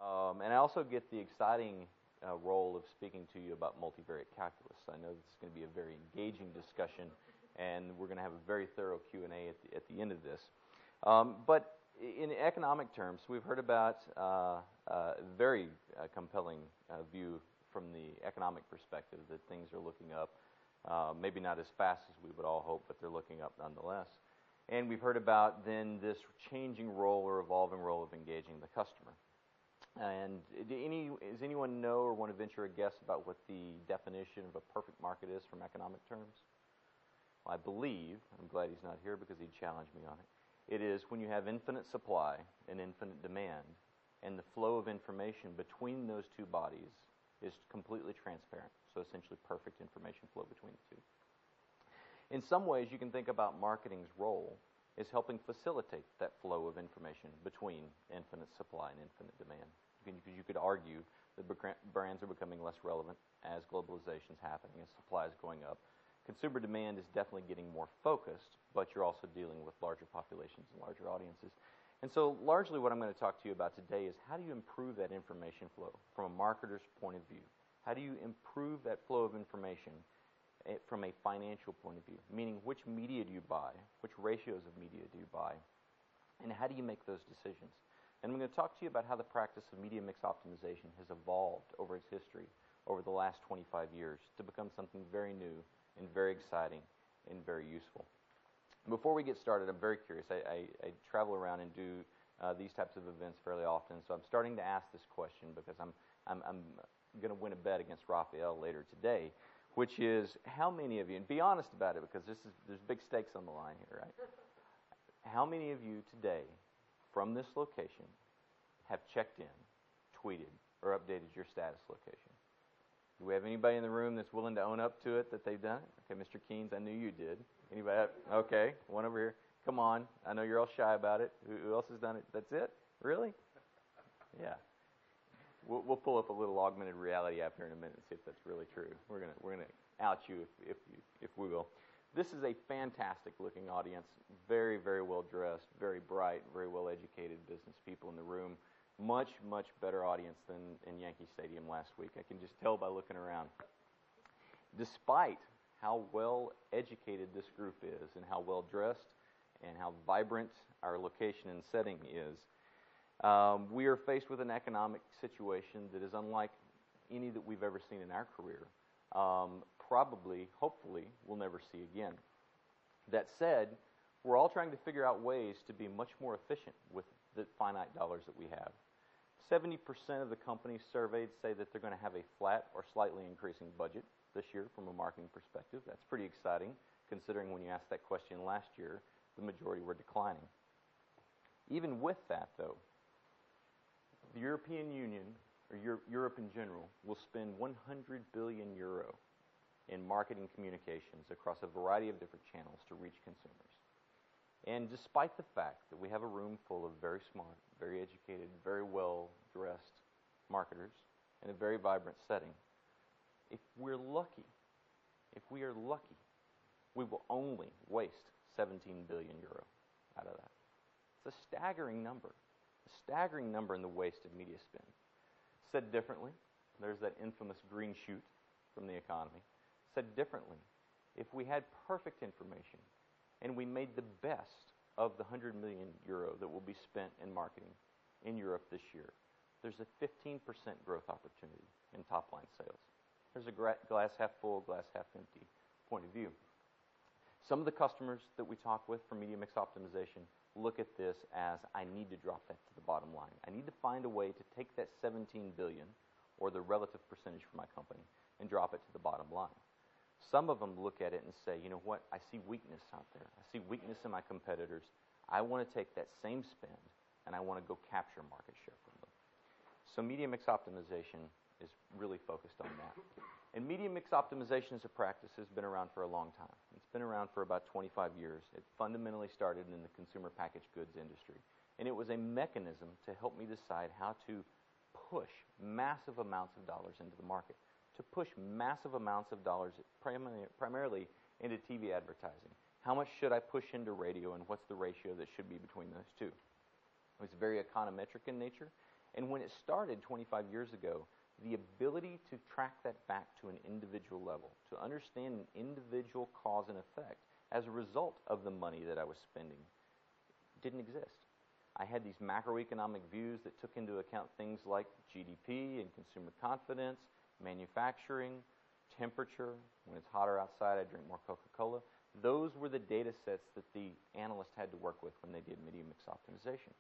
And I also get the exciting role of speaking to you about multivariate calculus. I know this is going to be a very engaging discussion, and we're going to have a very thorough Q&A at the end of this. But in economic terms, we've heard about a very compelling view from the economic perspective that things are looking up, maybe not as fast as we would all hope, but they're looking up nonetheless. And we've heard about then this changing role or evolving role of engaging the customer. And does anyone know or want to venture a guess about what the definition of a perfect market is from economic terms? Well, I believe, I'm glad he's not here because he'd challenge me on it, it is when you have infinite supply and infinite demand, and the flow of information between those two bodies is completely transparent. So essentially perfect information flow between the two. In some ways, you can think about marketing's role as helping facilitate that flow of information between infinite supply and infinite demand. You could argue that brands are becoming less relevant as globalization is happening, as supply is going up. Consumer demand is definitely getting more focused, but you're also dealing with larger populations and larger audiences. And so largely what I'm going to talk to you about today is how do you improve that information flow from a marketer's point of view? How do you improve that flow of information from a financial point of view? Meaning, which media do you buy? Which ratios of media do you buy? And how do you make those decisions? And I'm going to talk to you about how the practice of media mix optimization has evolved over its history over the last 25 years to become something very new and very exciting and very useful. Before we get started, I'm very curious. I travel around and do these types of events fairly often, so I'm starting to ask this question because I'm going to win a bet against Raphael later today, which is how many of you, and be honest about it because there's big stakes on the line here, right? How many of you today from this location have checked in, tweeted, or updated your status location? Do we have anybody in the room that's willing to own up to it that they've done it? Okay, Mr. Keynes, I knew you did. Anybody? Okay, one over here. Come on. I know you're all shy about it. Who else has done it? That's it? Really? Yeah. We'll pull up a little augmented reality app here in a minute and see if that's really true. We're gonna out you if we will. This is a fantastic looking audience, very, very well dressed, very bright, very well educated business people in the room. Much better audience than in Yankee Stadium last week. I can just tell by looking around. Despite how well educated this group is and how well dressed and how vibrant our location and setting is, we are faced with an economic situation that is unlike any that we've ever seen in our career. Probably, hopefully, we'll never see again. That said, we're all trying to figure out ways to be much more efficient with the finite dollars that we have. 70% of the companies surveyed say that they're going to have a flat or slightly increasing budget this year from a marketing perspective. That's pretty exciting, considering when you asked that question last year, the majority were declining. Even with that, though, the European Union, or Europe in general, will spend 100 billion euro in marketing communications across a variety of different channels to reach consumers. And despite the fact that we have a room full of very smart, very educated, very well-dressed marketers in a very vibrant setting, if we are lucky, we will only waste 17 billion euro out of that. It's a staggering number in the waste of media spend. Said differently, there's that infamous green shoot from the economy. Said differently, if we had perfect information and we made the best of the 100 million euro that will be spent in marketing in Europe this year, there's a 15% growth opportunity in top-line sales. There's a glass half full, glass half empty point of view. Some of the customers that we talk with for media mix optimization look at this as, I need to drop that to the bottom line. I need to find a way to take that 17 billion, or the relative percentage for my company, and drop it to the bottom line. Some of them look at it and say, you know what, I see weakness out there. I see weakness in my competitors. I want to take that same spend and I want to go capture market share from them. So media mix optimization is really focused on that. And media mix optimization as a practice has been around for a long time. It's been around for about 25 years. It fundamentally started in the consumer packaged goods industry. And it was a mechanism to help me decide how to push massive amounts of dollars into the market, to push massive amounts of dollars primarily into TV advertising. How much should I push into radio, and what's the ratio that should be between those two? It's very econometric in nature, And when it started 25 years ago, the ability to track that back to an individual level, to understand an individual cause and effect as a result of the money that I was spending, didn't exist. I had these macroeconomic views that took into account things like GDP and consumer confidence, manufacturing, temperature. When it's hotter outside, I drink more Coca-Cola. Those were the data sets that the analyst had to work with when they did media mix optimization.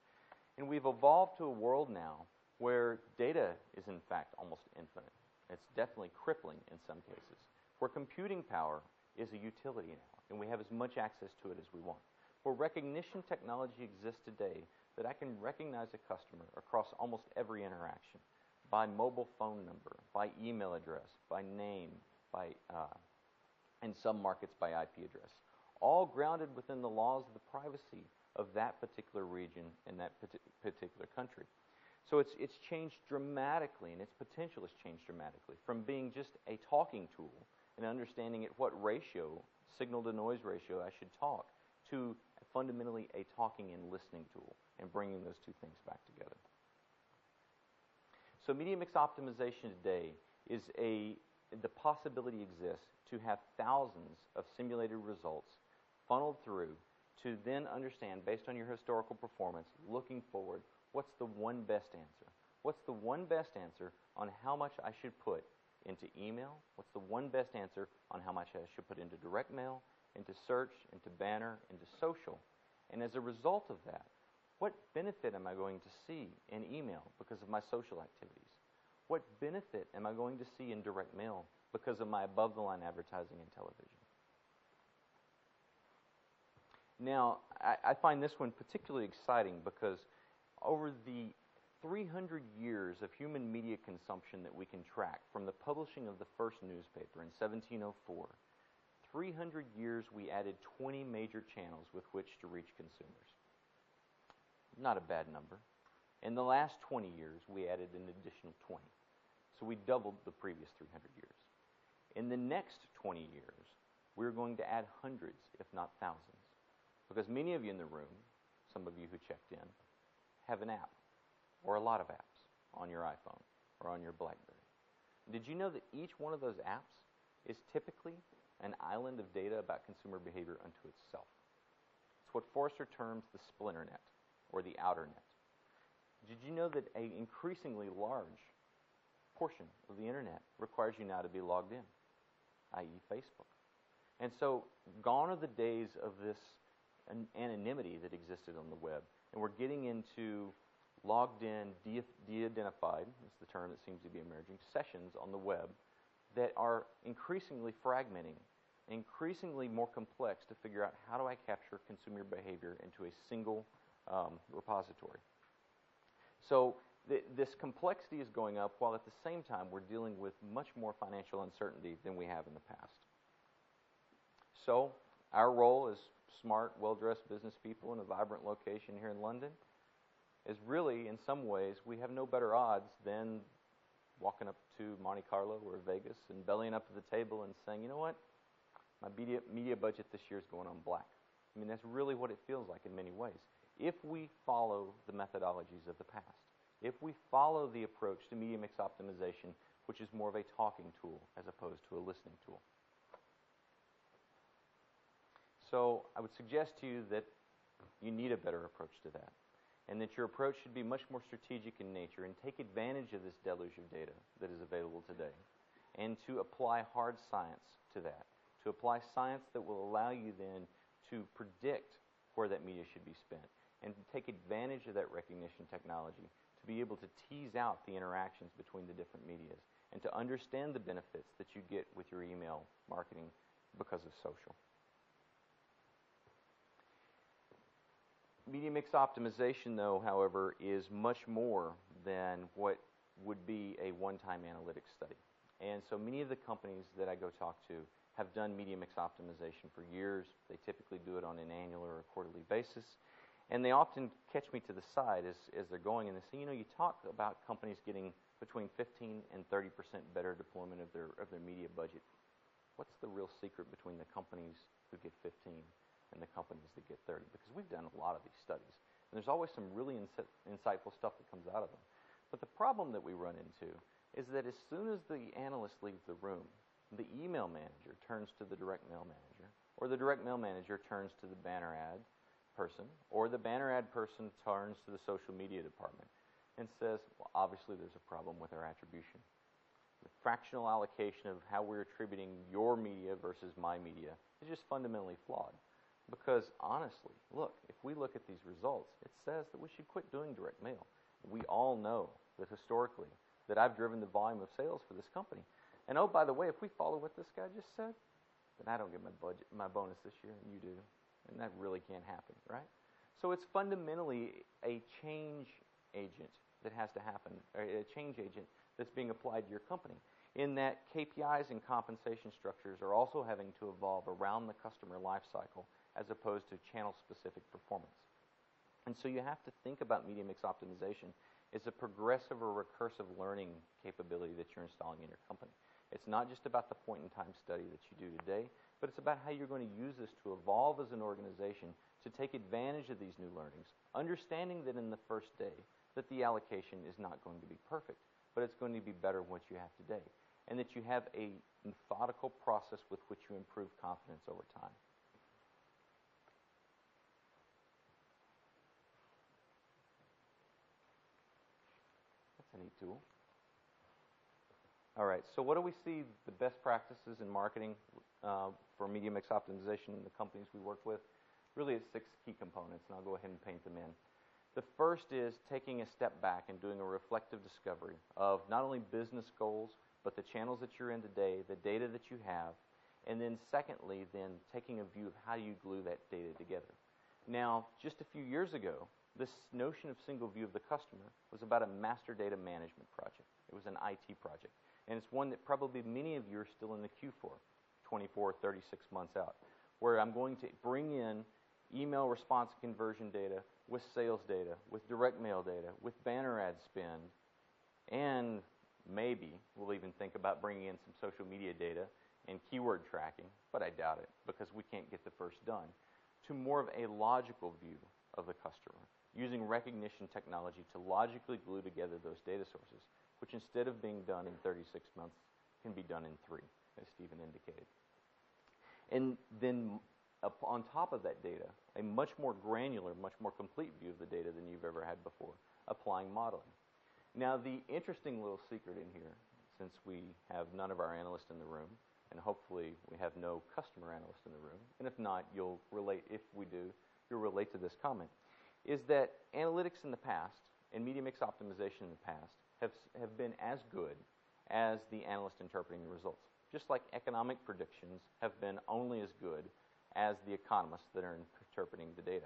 And we've evolved to a world now where data is in fact almost infinite. It's definitely crippling in some cases, where computing power is a utility now, and we have as much access to it as we want. Where recognition technology exists today that I can recognize a customer across almost every interaction, by mobile phone number, by email address, by name, by in some markets by IP address, all grounded within the laws of the privacy of that particular region and that particular country. So it's changed dramatically, and its potential has changed dramatically from being just a talking tool and understanding at what ratio, signal-to-noise ratio, I should talk, to fundamentally a talking and listening tool, and bringing those two things back together. So media mix optimization today is the possibility exists to have thousands of simulated results funneled through to then understand, based on your historical performance, looking forward, what's the one best answer? What's the one best answer on how much I should put into email? What's the one best answer on how much I should put into direct mail, into search, into banner, into social? And as a result of that, what benefit am I going to see in email because of my social activities? What benefit am I going to see in direct mail because of my above-the-line advertising and television? Now, I find this one particularly exciting because over the 300 years of human media consumption that we can track, from the publishing of the first newspaper in 1704, 300 years we added 20 major channels with which to reach consumers. Not a bad number. In the last 20 years, we added an additional 20. So we doubled the previous 300 years. In the next 20 years, we're going to add hundreds, if not thousands. Because many of you in the room, some of you who checked in, have an app, or a lot of apps, on your iPhone or on your BlackBerry. Did you know that each one of those apps is typically an island of data about consumer behavior unto itself? It's what Forrester terms the splinter net, or the outer net. Did you know that an increasingly large portion of the internet requires you now to be logged in, i.e. Facebook? And so gone are the days of this anonymity that existed on the web, and we're getting into logged in, de-identified, is the term that seems to be emerging, sessions on the web that are increasingly fragmenting, increasingly more complex to figure out how do I capture consumer behavior into a single repository. So this complexity is going up, while at the same time we're dealing with much more financial uncertainty than we have in the past. So our role as smart, well-dressed business people in a vibrant location here in London is really, in some ways, we have no better odds than walking up to Monte Carlo or Vegas and bellying up to the table and saying, you know what, my media budget this year is going on black. I mean, that's really what it feels like in many ways. If we follow the methodologies of the past, if we follow the approach to media mix optimization, which is more of a talking tool as opposed to a listening tool. So I would suggest to you that you need a better approach to that, and that your approach should be much more strategic in nature and take advantage of this deluge of data that is available today, and to apply hard science to that, to apply science that will allow you then to predict where that media should be spent, and to take advantage of that recognition technology to be able to tease out the interactions between the different medias, and to understand the benefits that you get with your email marketing because of social. Media mix optimization, though, however, is much more than what would be a one-time analytics study. And so many of the companies that I go talk to have done media mix optimization for years. They typically do it on an annual or a quarterly basis. And they often catch me to the side as they're going, and they say, you know, you talk about companies getting between 15 and 30% better deployment of their media budget. What's the real secret between the companies who get 15 and the companies that get 30? Because we've done a lot of these studies, and there's always some really insightful stuff that comes out of them. But the problem that we run into is that as soon as the analyst leaves the room, the email manager turns to the direct mail manager, or the direct mail manager turns to the banner ad person, or the banner ad person turns to the social media department and says, well, obviously there's a problem with our attribution. The fractional allocation of how we're attributing your media versus my media is just fundamentally flawed. Because honestly, look, if we look at these results, it says that we should quit doing direct mail. We all know that historically that I've driven the volume of sales for this company. And oh, by the way, if we follow what this guy just said, then I don't get my bonus this year, and you do. And that really can't happen, right? So it's fundamentally a change agent that has to happen, or a change agent that's being applied to your company, in that KPIs and compensation structures are also having to evolve around the customer life cycle as opposed to channel-specific performance. And so you have to think about media mix optimization as a progressive or recursive learning capability that you're installing in your company. It's not just about the point-in-time study that you do today, but it's about how you're going to use this to evolve as an organization to take advantage of these new learnings, understanding that in the first day that the allocation is not going to be perfect, but it's going to be better than what you have today, and that you have a methodical process with which you improve confidence over time. That's a neat tool. All right, so what do we see the best practices in marketing for media mix optimization in the companies we work with? Really, it's 6 key components, and I'll go ahead and paint them in. The first is taking a step back and doing a reflective discovery of not only business goals, but the channels that you're in today, the data that you have, and then secondly, then taking a view of how you glue that data together. Now, just a few years ago, this notion of single view of the customer was about a master data management project. It was an IT project. And it's one that probably many of you are still in the queue for, 24, 36 months out, where I'm going to bring in email response conversion data with sales data, with direct mail data, with banner ad spend, and maybe we'll even think about bringing in some social media data and keyword tracking, but I doubt it because we can't get the first done, to more of a logical view of the customer, using recognition technology to logically glue together those data sources, which instead of being done in 36 months can be done in 3, as Stephen indicated. And then on top of that data, a much more granular, much more complete view of the data than you've ever had before, applying modeling. Now, the interesting little secret in here, since we have none of our analysts in the room, and hopefully we have no customer analysts in the room, and if not, you'll relate, if we do, you'll relate to this comment, is that analytics in the past and media mix optimization in the past have been as good as the analyst interpreting the results. Just like economic predictions have been only as good as the economists that are interpreting the data.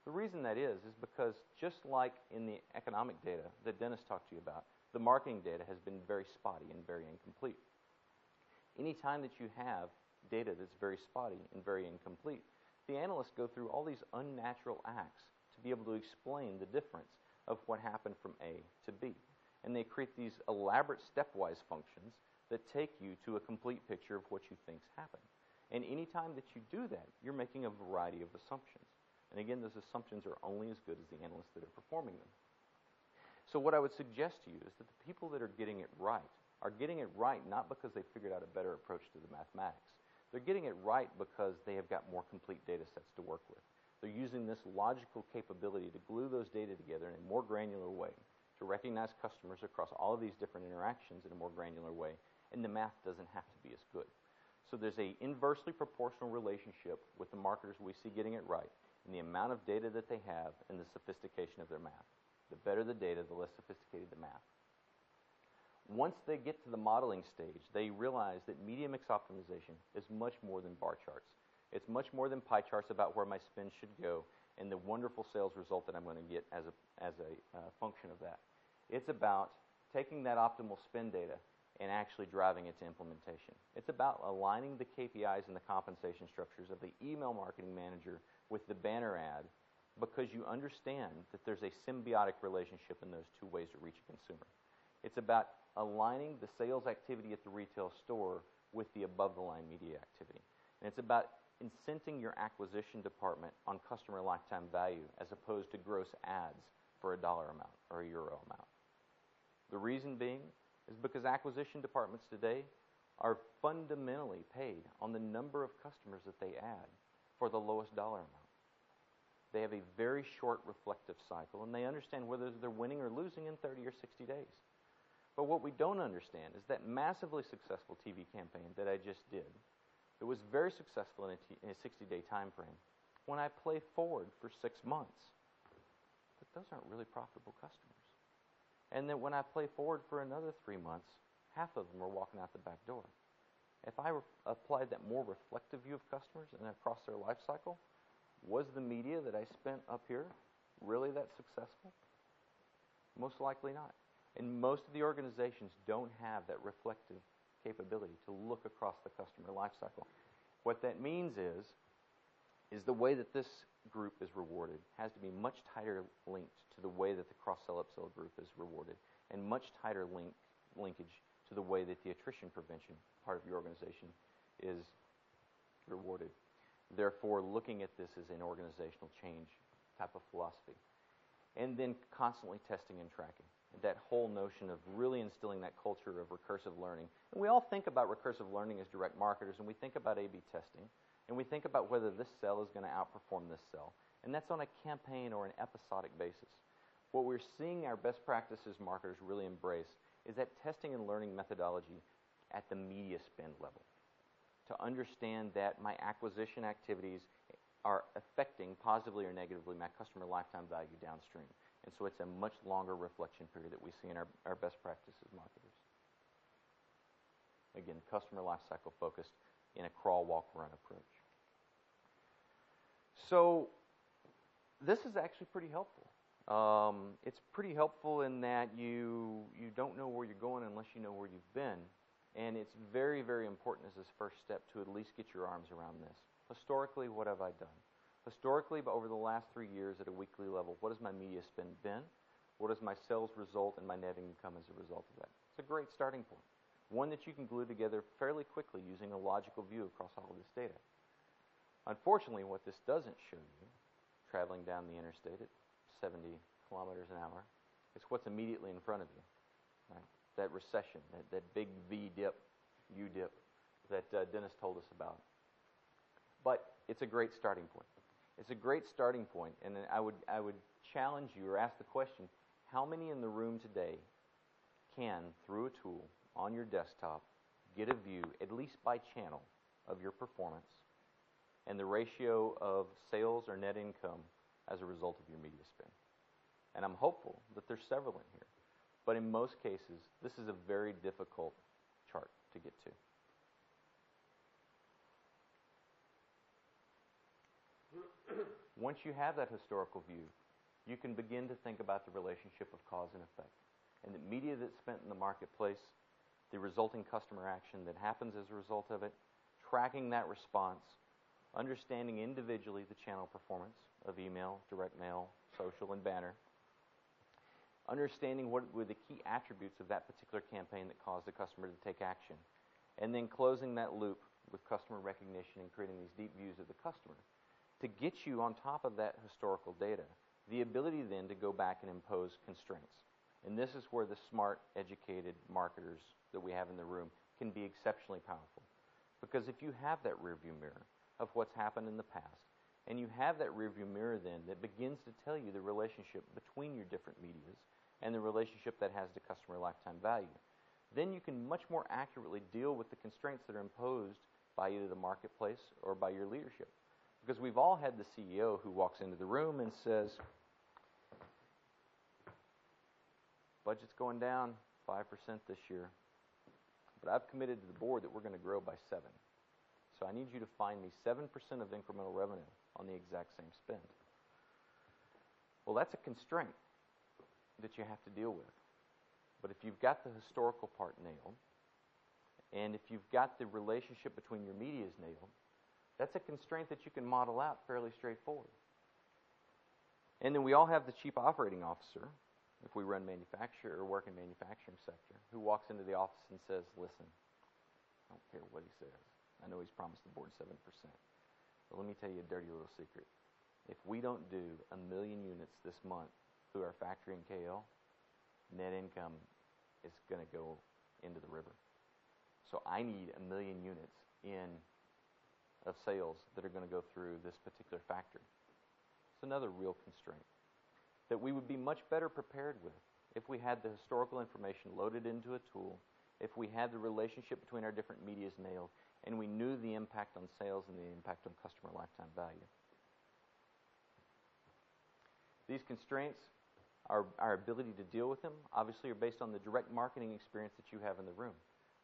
The reason that is because just like in the economic data that Dennis talked to you about, the marketing data has been very spotty and very incomplete. Anytime that you have data that's very spotty and very incomplete, the analysts go through all these unnatural acts to be able to explain the difference of what happened from A to B. And they create these elaborate stepwise functions that take you to a complete picture of what you think's happened. And any time that you do that, you're making a variety of assumptions. And again, those assumptions are only as good as the analysts that are performing them. So what I would suggest to you is that the people that are getting it right are getting it right not because they figured out a better approach to the mathematics. They're getting it right because they have got more complete data sets to work with. They're using this logical capability to glue those data together in a more granular way, to recognize customers across all of these different interactions in a more granular way, and the math doesn't have to be as good. So there's an inversely proportional relationship with the marketers we see getting it right and the amount of data that they have and the sophistication of their math. The better the data, the less sophisticated the math. Once they get to the modeling stage, they realize that media mix optimization is much more than bar charts. It's much more than pie charts about where my spend should go and the wonderful sales result that I'm going to get as a function of that. It's about taking that optimal spend data and actually driving it to implementation. It's about aligning the KPIs and the compensation structures of the email marketing manager with the banner ad because you understand that there's a symbiotic relationship in those two ways to reach a consumer. It's about aligning the sales activity at the retail store with the above-the-line media activity. And it's about incenting your acquisition department on customer lifetime value as opposed to gross ads for a dollar amount or a euro amount. The reason being is because acquisition departments today are fundamentally paid on the number of customers that they add for the lowest dollar amount. They have a very short reflective cycle, and they understand whether they're winning or losing in 30 or 60 days. But what we don't understand is that massively successful TV campaign that I just did, it was very successful in a 60-day time frame. When I play forward for 6 months, but those aren't really profitable customers. And then when I play forward for another 3 months, half of them are walking out the back door. If I applied that more reflective view of customers and across their life cycle, was the media that I spent up here really that successful? Most likely not. And most of the organizations don't have that reflective capability to look across the customer life cycle. What that means is the way that this group is rewarded has to be much tighter linked to the way that the cross-sell upsell group is rewarded, and much tighter linkage to the way that the attrition prevention part of your organization is rewarded. Therefore, looking at this as an organizational change type of philosophy. And then constantly testing and tracking. That whole notion of really instilling that culture of recursive learning. And we all think about recursive learning as direct marketers, and we think about A/B testing, and we think about whether this cell is going to outperform this cell. And that's on a campaign or an episodic basis. What we're seeing our best practices marketers really embrace is that testing and learning methodology at the media spend level. To understand that my acquisition activities are affecting positively or negatively my customer lifetime value downstream. And so it's a much longer reflection period that we see in our best practices marketers. Again, customer lifecycle focused in a crawl, walk, run approach. So this is actually pretty helpful. It's pretty helpful in that you don't know where you're going unless you know where you've been. And it's very, very important as this first step to at least get your arms around this. Historically, what have I done? Historically, but over the last 3 years at a weekly level, what has my media spend been? What is my sales result and my net income as a result of that? It's a great starting point. One that you can glue together fairly quickly using a logical view across all of this data. Unfortunately, what this doesn't show you, traveling down the interstate at 70 kilometers an hour, is what's immediately in front of you. Right? That recession, that big V dip, U dip that Dennis told us about. But it's a great starting point. It's a great starting point, and I would challenge you or ask the question, how many in the room today can, through a tool on your desktop, get a view, at least by channel, of your performance and the ratio of sales or net income as a result of your media spend? And I'm hopeful that there's several in here. But in most cases, this is a very difficult chart to get to. Once you have that historical view, you can begin to think about the relationship of cause and effect. And the media that's spent in the marketplace, the resulting customer action that happens as a result of it, tracking that response, understanding individually the channel performance of email, direct mail, social, and banner, understanding what were the key attributes of that particular campaign that caused the customer to take action, and then closing that loop with customer recognition and creating these deep views of the customer. To get you on top of that historical data, the ability then to go back and impose constraints. And this is where the smart, educated marketers that we have in the room can be exceptionally powerful. Because if you have that rearview mirror of what's happened in the past, and you have that rearview mirror then that begins to tell you the relationship between your different medias and the relationship that has to customer lifetime value, then you can much more accurately deal with the constraints that are imposed by either the marketplace or by your leadership. Because we've all had the CEO who walks into the room and says, budget's going down 5% this year, but I've committed to the board that we're going to grow by 7%. So I need you to find me 7% of incremental revenue on the exact same spend. Well, that's a constraint that you have to deal with. But if you've got the historical part nailed, and if you've got the relationship between your medias nailed, that's a constraint that you can model out fairly straightforward. And then we all have the chief operating officer, if we run manufacture or work in manufacturing sector, who walks into the office and says, listen, I don't care what he says. I know he's promised the board 7%. But let me tell you a dirty little secret. If we don't do 1 million units this month through our factory in KL, net income is going to go into the river. So I need 1 million units of sales that are going to go through this particular factory. It's another real constraint that we would be much better prepared with if we had the historical information loaded into a tool, if we had the relationship between our different medias nailed, and we knew the impact on sales and the impact on customer lifetime value. These constraints, our ability to deal with them, obviously are based on the direct marketing experience that you have in the room.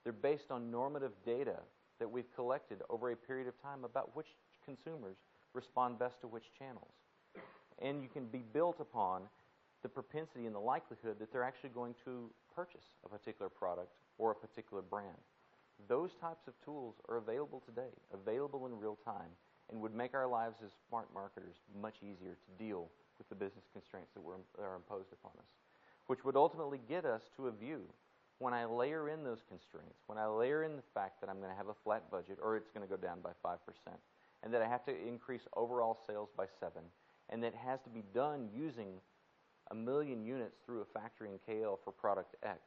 They're based on normative data that we've collected over a period of time about which consumers respond best to which channels. And you can be built upon the propensity and the likelihood that they're actually going to purchase a particular product or a particular brand. Those types of tools are available today, available in real time, and would make our lives as smart marketers much easier to deal with the business constraints that are imposed upon us, which would ultimately get us to a view. When I layer in those constraints, when I layer in the fact that I'm going to have a flat budget or it's going to go down by 5%, and that I have to increase overall sales by 7%, and that has to be done using 1 million units through a factory in KL for product X,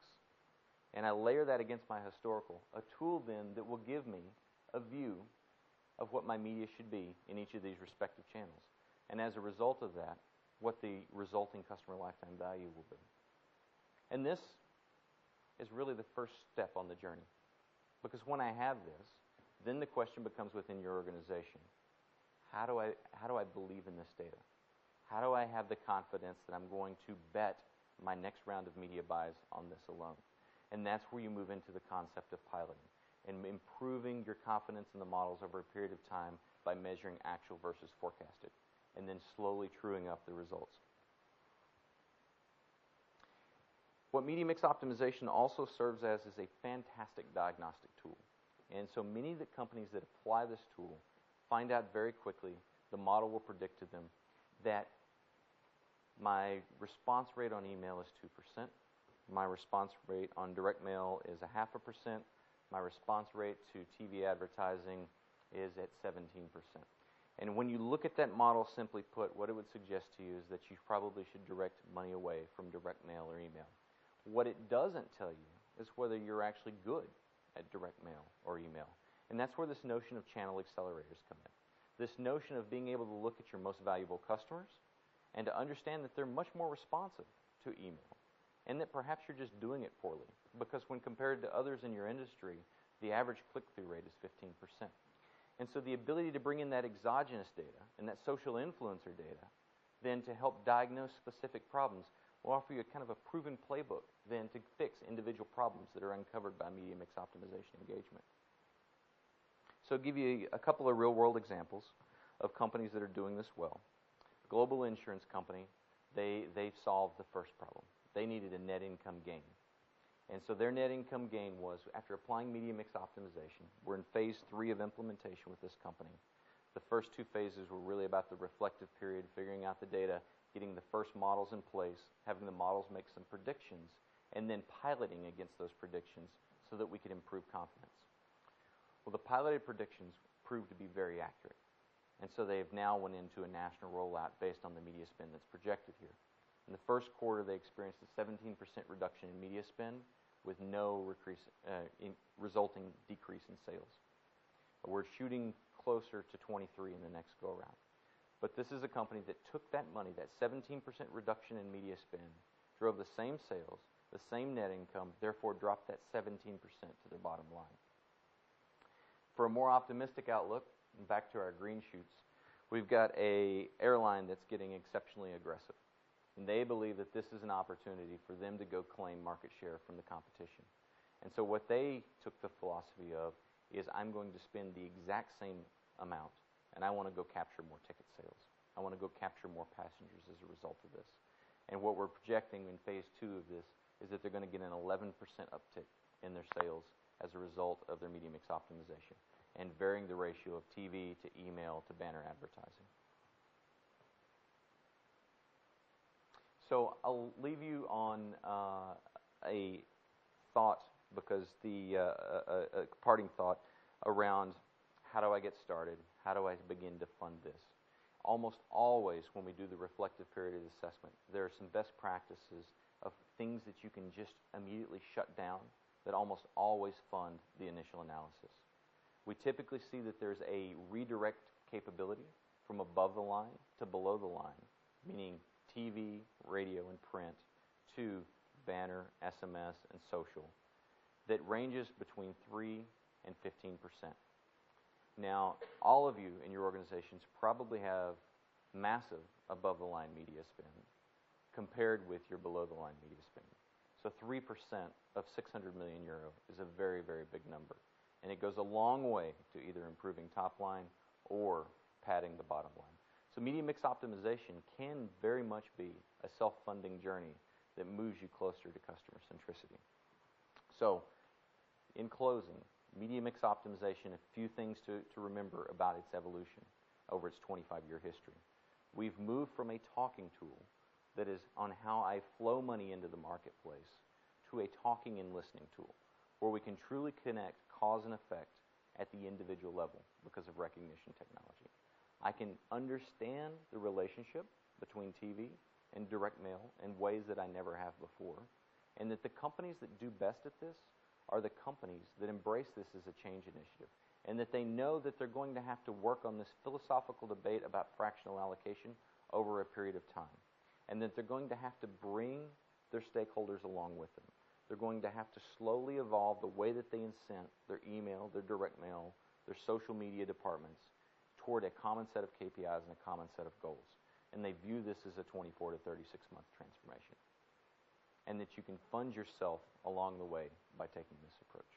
and I layer that against my historical, a tool then that will give me a view of what my media should be in each of these respective channels. And as a result of that, what the resulting customer lifetime value will be. And this is really the first step on the journey. Because when I have this, then the question becomes within your organization, how do I believe in this data? How do I have the confidence that I'm going to bet my next round of media buys on this alone? And that's where you move into the concept of piloting and improving your confidence in the models over a period of time by measuring actual versus forecasted, and then slowly truing up the results. What media mix optimization also serves as is a fantastic diagnostic tool. And so many of the companies that apply this tool find out very quickly, the model will predict to them that my response rate on email is 2%, my response rate on direct mail is 0.5%, my response rate to TV advertising is at 17%. And when you look at that model, simply put, what it would suggest to you is that you probably should direct money away from direct mail or email. What it doesn't tell you is whether you're actually good at direct mail or email. And that's where this notion of channel accelerators come in. This notion of being able to look at your most valuable customers and to understand that they're much more responsive to email, and that perhaps you're just doing it poorly, because when compared to others in your industry, the average click-through rate is 15%. And so the ability to bring in that exogenous data and that social influencer data then to help diagnose specific problems will offer you a kind of a proven playbook then to fix individual problems that are uncovered by media mix optimization engagement. So I'll give you a couple of real-world examples of companies that are doing this well. A global insurance company, they've solved the first problem. They needed a net income gain. And so their net income gain was, after applying media mix optimization, we're in phase 3 of implementation with this company. The first 2 phases were really about the reflective period, figuring out the data, getting the first models in place, having the models make some predictions, and then piloting against those predictions so that we could improve confidence. Well, the piloted predictions proved to be very accurate. And so they have now went into a national rollout based on the media spend that's projected here. In the first quarter, they experienced a 17% reduction in media spend with no resulting decrease in sales. We're shooting closer to 23 in the next go-around. But this is a company that took that money, that 17% reduction in media spend, drove the same sales, the same net income, therefore dropped that 17% to their bottom line. For a more optimistic outlook, and back to our green shoots, we've got an airline that's getting exceptionally aggressive. And they believe that this is an opportunity for them to go claim market share from the competition. And so what they took the philosophy of is, I'm going to spend the exact same amount, and I want to go capture more ticket sales. I want to go capture more passengers as a result of this. And what we're projecting in phase 2 of this is that they're going to get an 11% uptick in their sales as a result of their media mix optimization and varying the ratio of TV to email to banner advertising. So I'll leave you on a thought, because a parting thought around how do I get started? How do I begin to fund this? almost always when we do the reflective period of assessment, there are some best practices of things that you can just immediately shut down that almost always fund the initial analysis. We typically see that there's a redirect capability from above the line to below the line, meaning TV, radio, and print, to banner, SMS, and social, that ranges between 3 and 15%. Now, all of you in your organizations probably have massive above-the-line media spend compared with your below-the-line media spend. So 3% of 600 million euro is a very, very big number. And it goes a long way to either improving top line or padding the bottom line. So media mix optimization can very much be a self-funding journey that moves you closer to customer centricity. So, in closing, media mix optimization, a few things to remember about its evolution over its 25-year history. We've moved from a talking tool that is on how I flow money into the marketplace to a talking and listening tool where we can truly connect cause and effect at the individual level because of recognition technology. I can understand the relationship between TV and direct mail in ways that I never have before, and that the companies that do best at this are the companies that embrace this as a change initiative, and that they know that they're going to have to work on this philosophical debate about fractional allocation over a period of time, and that they're going to have to bring their stakeholders along with them. They're going to have to slowly evolve the way that they incent their email, their direct mail, their social media departments toward a common set of KPIs and a common set of goals. And they view this as a 24 to 36-month transformation. And that you can fund yourself along the way by taking this approach.